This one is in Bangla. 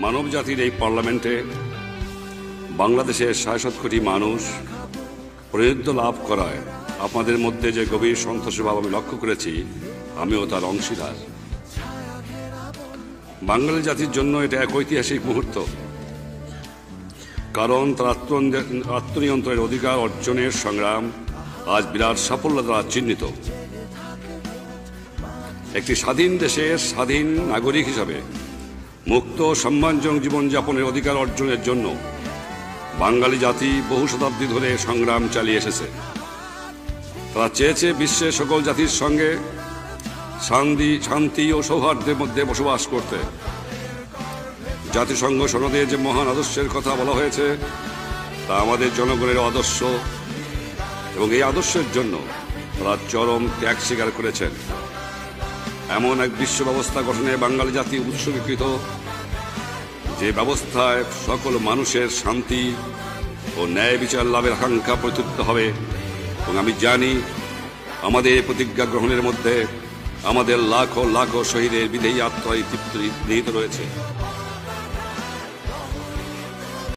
মানব জাতির এই পার্লামেন্টে বাংলাদেশের ৬৭ কোটি মানুষ প্রতিনিধিত্ব লাভ করায় আপনাদের মধ্যে যে গভীর সন্তোষের ভাব আমি লক্ষ্য করেছি, আমিও তার অংশীদার। বাঙালি জাতির জন্য এটা এক ঐতিহাসিক মুহূর্ত, কারণ তার আত্মনিয়ন্ত্রণের অধিকার অর্জনের সংগ্রাম আজ বিরাট সাফল্য দ্বারা চিহ্নিত। একটি স্বাধীন দেশের স্বাধীন নাগরিক হিসাবে মুক্ত সম্মানজনক জীবনযাপনের অধিকার অর্জনের জন্য বাঙালি জাতি বহু শতাব্দী ধরে সংগ্রাম চালিয়ে এসেছে। তারা চেয়েছে বিশ্বের সকল জাতির সঙ্গে শান্তি ও সৌহার্দ্যের মধ্যে বসবাস করতে। জাতিসংঘ সনদে যে মহান আদর্শের কথা বলা হয়েছে তা আমাদের জনগণের আদর্শ, এবং এই আদর্শের জন্য তারা চরম ত্যাগ স্বীকার করেছেন। এমন এক বিশ্ব ব্যবস্থা গঠনে বাঙালি জাতি উৎসর্গীকৃত, যে ব্যবস্থায় সকল মানুষের শান্তি ও ন্যায় বিচার লাভের আকাঙ্ক্ষা প্রতিষ্ঠিত হবে। এবং আমি জানি আমাদের প্রতিজ্ঞা গ্রহণের মধ্যে আমাদের লাখো লাখো শহীদের বিদেহী আত্মায় তৃপ্তি নিহিত রয়েছে।